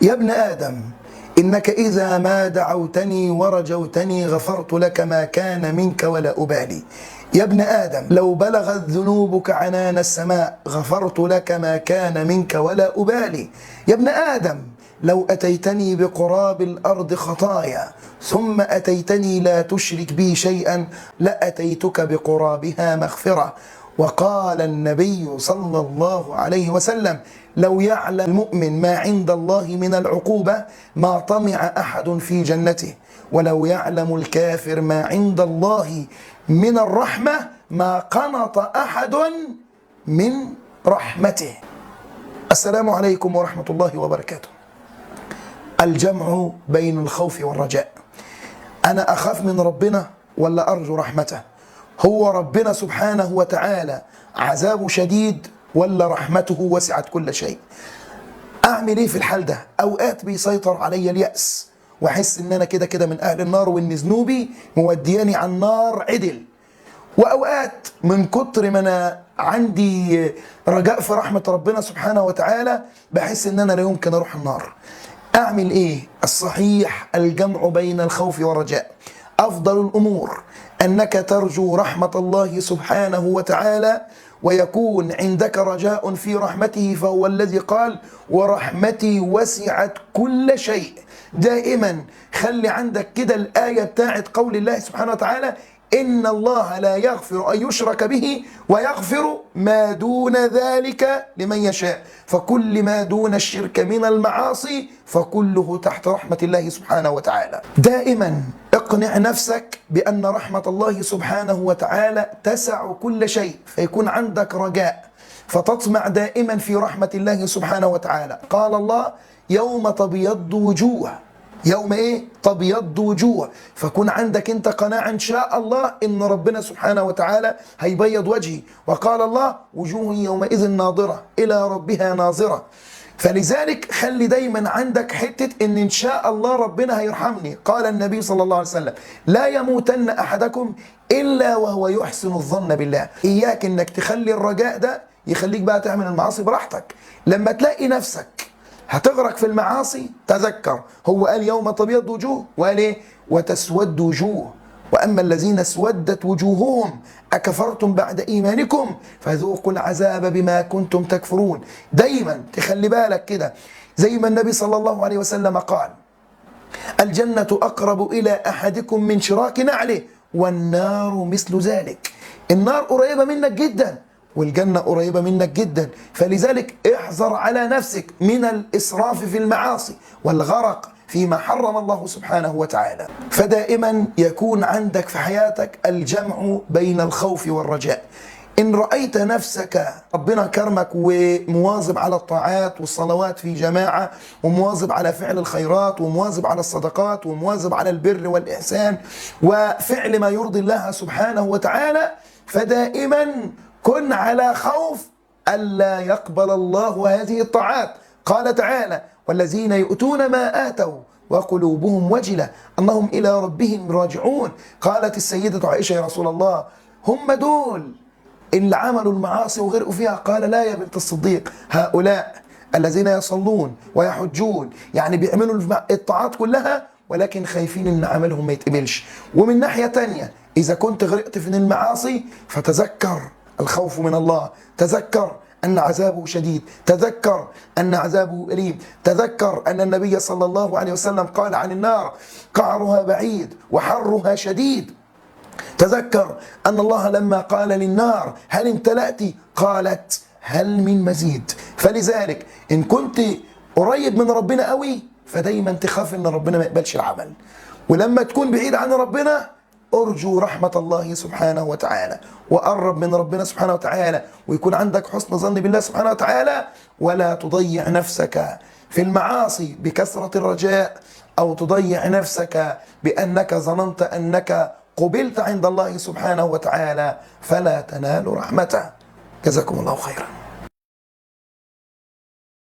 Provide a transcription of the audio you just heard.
يا ابن آدم إنك إذا ما دعوتني ورجوتني غفرت لك ما كان منك ولا أبالي. يا ابن آدم لو بلغت ذنوبك عنان السماء غفرت لك ما كان منك ولا أبالي. يا ابن آدم لو أتيتني بقراب الأرض خطايا ثم أتيتني لا تشرك بي شيئا لأتيتك بقرابها مغفرة. وقال النبي صلى الله عليه وسلم: لو يعلم المؤمن ما عند الله من العقوبة ما طمع أحد في جنته، ولو يعلم الكافر ما عند الله من الرحمة ما قنط أحد من رحمته. السلام عليكم ورحمة الله وبركاته. الجمع بين الخوف والرجاء. أنا أخاف من ربنا ولا أرجو رحمته؟ هو ربنا سبحانه وتعالى عذابه شديد ولا رحمته وسعت كل شيء؟ أعمل إيه في الحال ده؟ أوقات بيسيطر علي اليأس وأحس إن أنا كده كده من أهل النار وإن ذنوبي مودياني على النار عدل، وأوقات من كتر ما أنا عندي رجاء في رحمة ربنا سبحانه وتعالى بحس إن أنا لا يمكن أروح النار. أعمل إيه؟ الصحيح الجمع بين الخوف والرجاء. أفضل الأمور أنك ترجو رحمة الله سبحانه وتعالى ويكون عندك رجاء في رحمته، فهو الذي قال: ورحمتي وسعت كل شيء. دائما خلي عندك كده الآية بتاعت قول الله سبحانه وتعالى: إن الله لا يغفر أن يشرك به ويغفر ما دون ذلك لمن يشاء. فكل ما دون الشرك من المعاصي فكله تحت رحمة الله سبحانه وتعالى. دائما اقنع نفسك بأن رحمة الله سبحانه وتعالى تسع كل شيء، فيكون عندك رجاء فتطمع دائما في رحمة الله سبحانه وتعالى. قال الله: يوم تبيض وجوه. يوم ايه؟ تبيض وجوه. فكون عندك انت قناعة ان شاء الله ان ربنا سبحانه وتعالى هيبيض وجهي. وقال الله: وجوه يومئذ ناظرة الى ربها ناظرة. فلذلك خلي دايما عندك حتة ان شاء الله ربنا هيرحمني. قال النبي صلى الله عليه وسلم: لا يموتن احدكم الا وهو يحسن الظن بالله. اياك انك تخلي الرجاء ده يخليك بقى تعمل المعاصي براحتك. لما تلاقي نفسك هتغرق في المعاصي تذكر، هو قال يوم تبيض وجوه، وقال ايه؟ وتسود وجوه. واما الذين اسودت وجوههم اكفرتم بعد ايمانكم فذوقوا العذاب بما كنتم تكفرون. دايما تخلي بالك كده، زي ما النبي صلى الله عليه وسلم قال: الجنة اقرب الى احدكم من شراك نعله والنار مثل ذلك. النار قريبة منك جدا والجنة قريبة منك جدا، فلذلك احذر على نفسك من الإسراف في المعاصي والغرق فيما حرم الله سبحانه وتعالى. فدائما يكون عندك في حياتك الجمع بين الخوف والرجاء. إن رأيت نفسك ربنا كرمك ومواظب على الطاعات والصلوات في جماعة، ومواظب على فعل الخيرات، ومواظب على الصدقات، ومواظب على البر والإحسان وفعل ما يرضي الله سبحانه وتعالى، فدائما كن على خوف ألا يقبل الله هذه الطاعات. قال تعالى: والذين يؤتون ما آتوا وقلوبهم وجلة أنهم إلى ربهم راجعون. قالت السيدة عائشة: يا رسول الله، هم دول اللي عملوا المعاصي وغرقوا فيها؟ قال: لا يا بنت الصديق، هؤلاء الذين يصلون ويحجون، يعني بيعملوا الطاعات كلها ولكن خايفين ان عملهم ما يتقبلش. ومن ناحية تانية إذا كنت غرقت في المعاصي فتذكر الخوف من الله، تذكر أن عذابه شديد، تذكر أن عذابه أليم، تذكر أن النبي صلى الله عليه وسلم قال عن النار: قعرها بعيد وحرها شديد. تذكر أن الله لما قال للنار: هل امتلأت؟ قالت: هل من مزيد. فلذلك إن كنت قريب من ربنا قوي فدايما تخاف أن ربنا ما يقبلش العمل، ولما تكون بعيد عن ربنا أرجو رحمة الله سبحانه وتعالى وقرب من ربنا سبحانه وتعالى، ويكون عندك حسن ظن بالله سبحانه وتعالى، ولا تضيع نفسك في المعاصي بكثرة الرجاء، أو تضيع نفسك بأنك ظننت أنك قبلت عند الله سبحانه وتعالى فلا تنال رحمته. جزاكم الله خيرا.